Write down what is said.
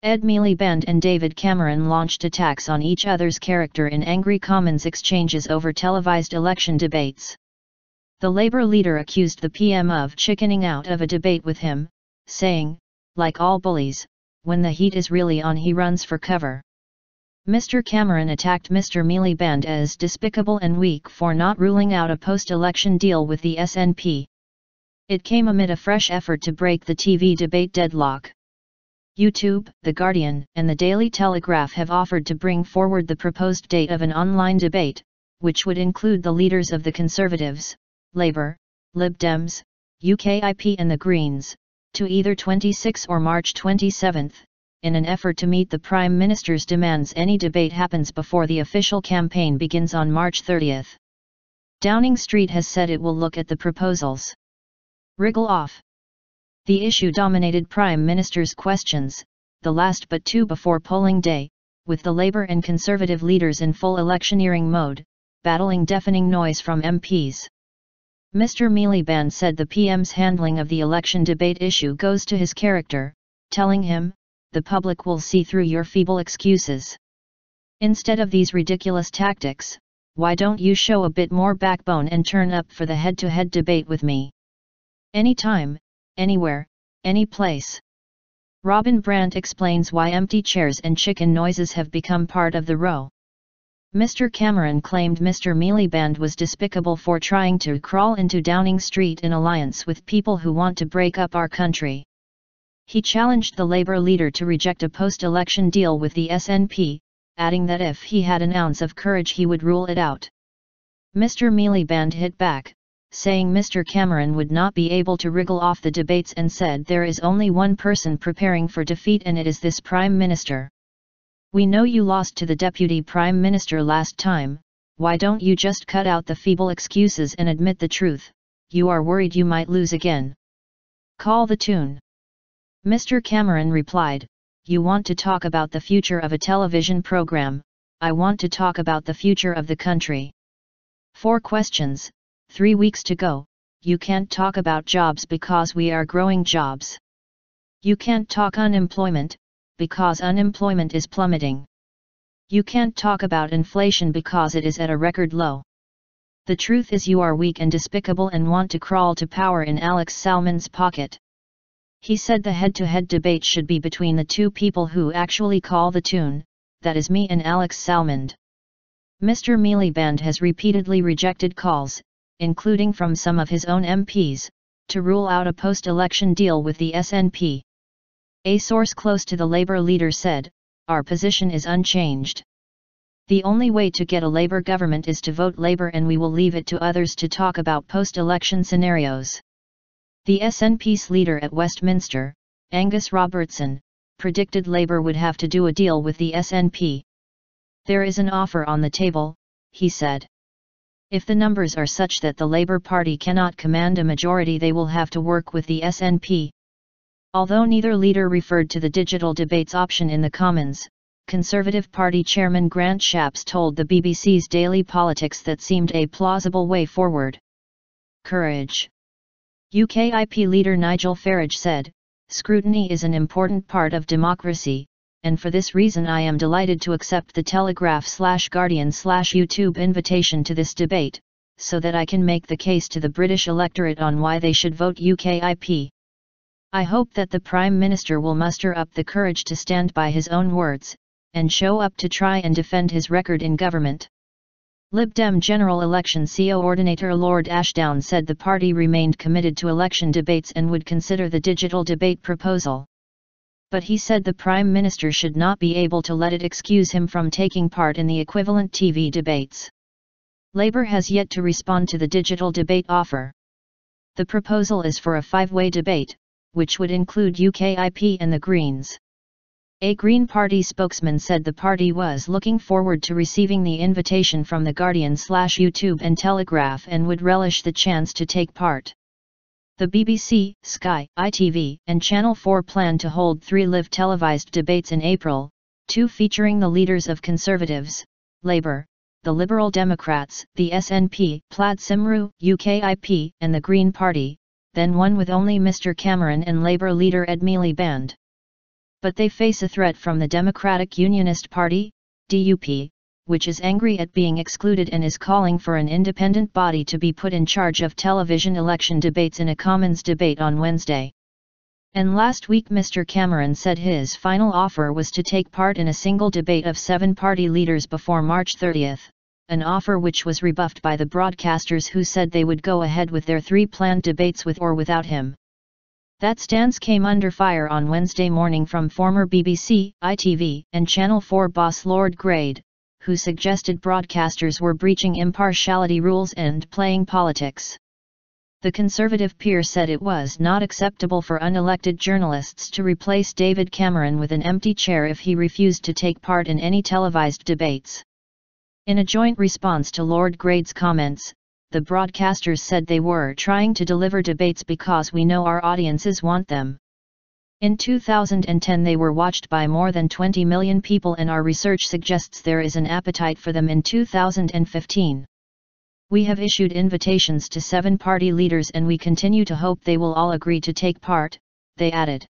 Ed Miliband and David Cameron launched attacks on each other's character in angry Commons exchanges over televised election debates. The Labour leader accused the PM of chickening out of a debate with him, saying, like all bullies, when the heat is really on he runs for cover. Mr Cameron attacked Mr Miliband as despicable and weak for not ruling out a post-election deal with the SNP. It came amid a fresh effort to break the TV debate deadlock. YouTube, The Guardian, and the Daily Telegraph have offered to bring forward the proposed date of an online debate, which would include the leaders of the Conservatives, Labour, Lib Dems, UKIP and the Greens, to either 26 or March 27, in an effort to meet the Prime Minister's demands any debate happens before the official campaign begins on March 30. Downing Street has said it will look at the proposals. Wriggle off. The issue dominated Prime Minister's questions, the last but two before polling day, with the Labour and Conservative leaders in full electioneering mode, battling deafening noise from MPs. Mr Miliband said the PM's handling of the election debate issue goes to his character, telling him, "The public will see through your feeble excuses. Instead of these ridiculous tactics, why don't you show a bit more backbone and turn up for the head-to-head debate with me? Anytime, anywhere, any place." Robin Brandt explains why empty chairs and chicken noises have become part of the row. Mr Cameron claimed Mr Miliband was despicable for trying to crawl into Downing Street in alliance with people who want to break up our country. He challenged the Labour leader to reject a post-election deal with the SNP, adding that if he had an ounce of courage he would rule it out. Mr Miliband hit back, saying Mr Cameron would not be able to wriggle off the debates and said there is only one person preparing for defeat and it is this Prime Minister. "We know you lost to the Deputy Prime Minister last time, why don't you just cut out the feeble excuses and admit the truth, you are worried you might lose again. Call the tune." Mr Cameron replied, "You want to talk about the future of a television program, I want to talk about the future of the country. 4 questions, 3 weeks to go, you can't talk about jobs because we are growing jobs. You can't talk unemployment, because unemployment is plummeting. You can't talk about inflation because it is at a record low. The truth is you are weak and despicable and want to crawl to power in Alex Salmond's pocket." He said the head-to-head debate should be between the two people who actually call the tune, that is me and Alex Salmond. Mr Miliband has repeatedly rejected calls, including from some of his own MPs, to rule out a post-election deal with the SNP. A source close to the Labour leader said, "Our position is unchanged. The only way to get a Labour government is to vote Labour and we will leave it to others to talk about post-election scenarios." The SNP's leader at Westminster, Angus Robertson, predicted Labour would have to do a deal with the SNP. "There is an offer on the table," he said. "If the numbers are such that the Labour Party cannot command a majority they will have to work with the SNP." Although neither leader referred to the digital debates option in the Commons, Conservative Party Chairman Grant Shapps told the BBC's Daily Politics that seemed a plausible way forward. Courage. UKIP leader Nigel Farage said, "Scrutiny is an important part of democracy, and for this reason I am delighted to accept the Telegraph/Guardian/YouTube invitation to this debate, so that I can make the case to the British electorate on why they should vote UKIP. I hope that the Prime Minister will muster up the courage to stand by his own words, and show up to try and defend his record in government." Lib Dem General Election Coordinator Lord Ashdown said the party remained committed to election debates and would consider the digital debate proposal. But he said the Prime Minister should not be able to let it excuse him from taking part in the equivalent TV debates. Labour has yet to respond to the digital debate offer. The proposal is for a 5-way debate, which would include UKIP and the Greens. A Green Party spokesman said the party was looking forward to receiving the invitation from the Guardian/YouTube and Telegraph and would relish the chance to take part. The BBC, Sky, ITV, and Channel 4 plan to hold 3 live televised debates in April, 2 featuring the leaders of Conservatives, Labour, the Liberal Democrats, the SNP, Plaid Cymru, UKIP, and the Green Party, then one with only Mr Cameron and Labour leader Ed Miliband. But they face a threat from the Democratic Unionist Party, DUP, which is angry at being excluded and is calling for an independent body to be put in charge of television election debates in a Commons debate on Wednesday. And last week Mr. Cameron said his final offer was to take part in a single debate of 7 party leaders before March 30, an offer which was rebuffed by the broadcasters who said they would go ahead with their 3 planned debates with or without him. That stance came under fire on Wednesday morning from former BBC, ITV, and Channel 4 boss Lord Grade, who suggested broadcasters were breaching impartiality rules and playing politics. The Conservative peer said it was not acceptable for unelected journalists to replace David Cameron with an empty chair if he refused to take part in any televised debates. In a joint response to Lord Grade's comments, the broadcasters said they were trying to deliver debates because we know our audiences want them. In 2010 they were watched by more than 20 million people and our research suggests there is an appetite for them in 2015. We have issued invitations to 7 party leaders and we continue to hope they will all agree to take part, they added.